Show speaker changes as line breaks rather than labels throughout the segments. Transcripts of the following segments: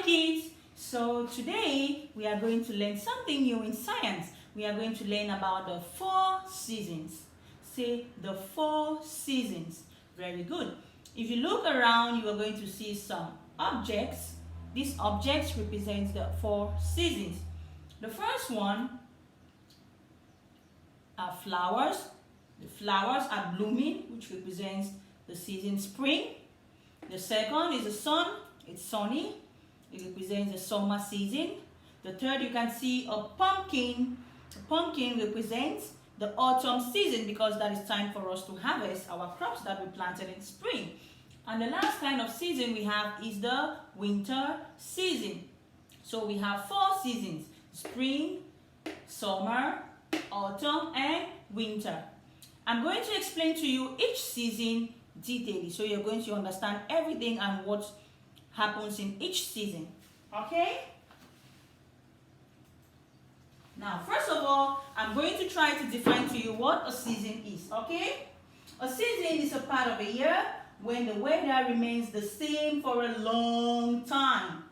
kids. So today we are going to learn something new in science. We are going to learn about the 4 seasons. Say the 4 seasons. Very good. If you look around, you are going to see some objects. These objects represent the 4 seasons. The first one are flowers. The flowers are blooming, which represents the season spring. The second is the sun. It's sunny. It represents the summer season. The third, you can see a pumpkin. The pumpkin represents the autumn season because that is time for us to harvest our crops that we planted in spring. And the last kind of season we have is the winter season. So we have 4 seasons: spring, summer, autumn, and winter. I'm going to explain to you each season detailedly, so you're going to understand everything and what happens in each season. Okay? Now, first of all, I'm going to try to define to you what a season is. Okay? A season is a part of a year when the weather remains the same for a long time.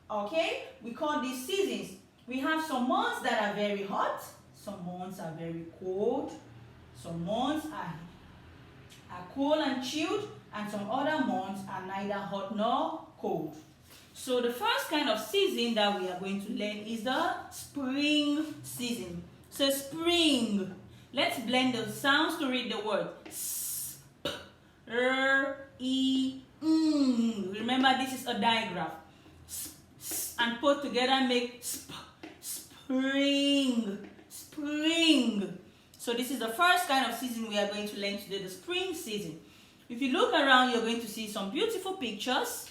Okay? We call these seasons. We have some months that are very hot, some months are very cold, some months are cool and chilled, and some other months are neither hot nor cold. So the first kind of season that we are going to learn is the spring season. So spring. Let's blend the sounds to read the word. S, p, r, e, ng. Remember, this is a digraph. S, s, and put together make sp, spring. Spring. So this is the first kind of season we are going to learn today, the spring season. If you look around, you're going to see some beautiful pictures.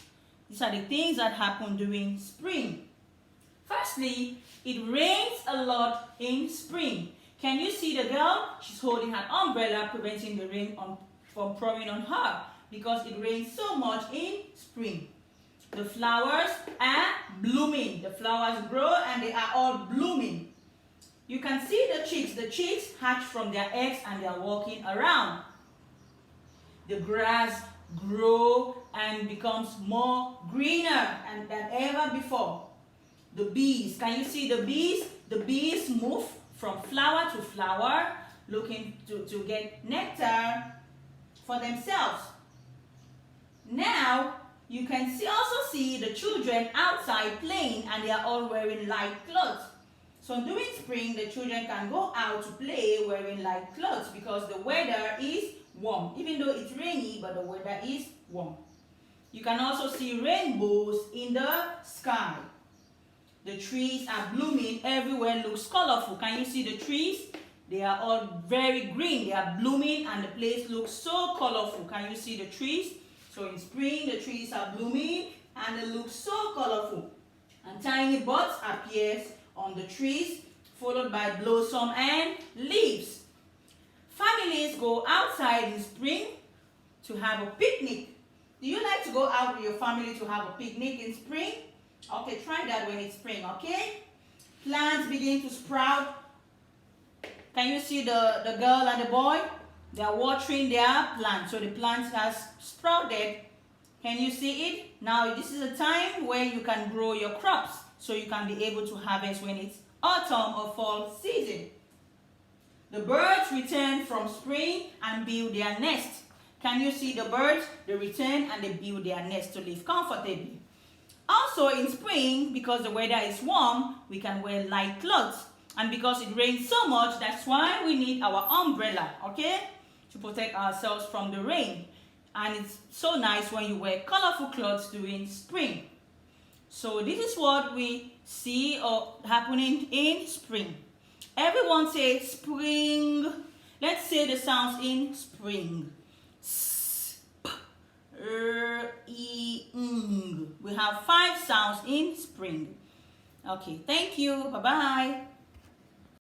These are the things that happen during spring. Firstly, it rains a lot in spring. Can you see the girl? She's holding her umbrella, preventing the rain from pouring on her because it rains so much in spring. The flowers are blooming. The flowers grow and they are all blooming. You can see the chicks. The chicks hatch from their eggs and they are walking around. The grass grows and becomes more greener than ever before. The bees. Can you see the bees? The bees move from flower to flower looking to get nectar for themselves. Now, you can also see the children outside playing and they are all wearing light clothes. So during spring, the children can go out to play wearing light clothes because the weather is warm. Even though it's rainy, but the weather is warm. You can also see rainbows in the sky. The trees are blooming. Everywhere looks colorful. Can you see the trees? They are all very green. They are blooming and the place looks so colorful. Can you see the trees? So in spring, the trees are blooming and they look so colorful. And tiny buds appear on the trees, followed by blossom and leaves. Families go outside in spring to have a picnic. Do you like to go out with your family to have a picnic in spring? Okay, try that when it's spring, okay? Plants begin to sprout. Can you see the girl and the boy? They are watering their plants. So the plants has sprouted. Can you see it? Now this is a time where you can grow your crops. So you can be able to harvest when it's autumn or fall season. The birds return from spring and build their nest. Can you see the birds? They return and they build their nest to live comfortably. Also in spring, because the weather is warm, we can wear light clothes. And because it rains so much, that's why we need our umbrella, okay? To protect ourselves from the rain. And it's so nice when you wear colorful clothes during spring. So this is what we see happening in spring. Everyone say spring. Let's say the sounds in spring. S, p, r, e, ng. We have 5 sounds in spring. Okay, thank you. Bye-bye.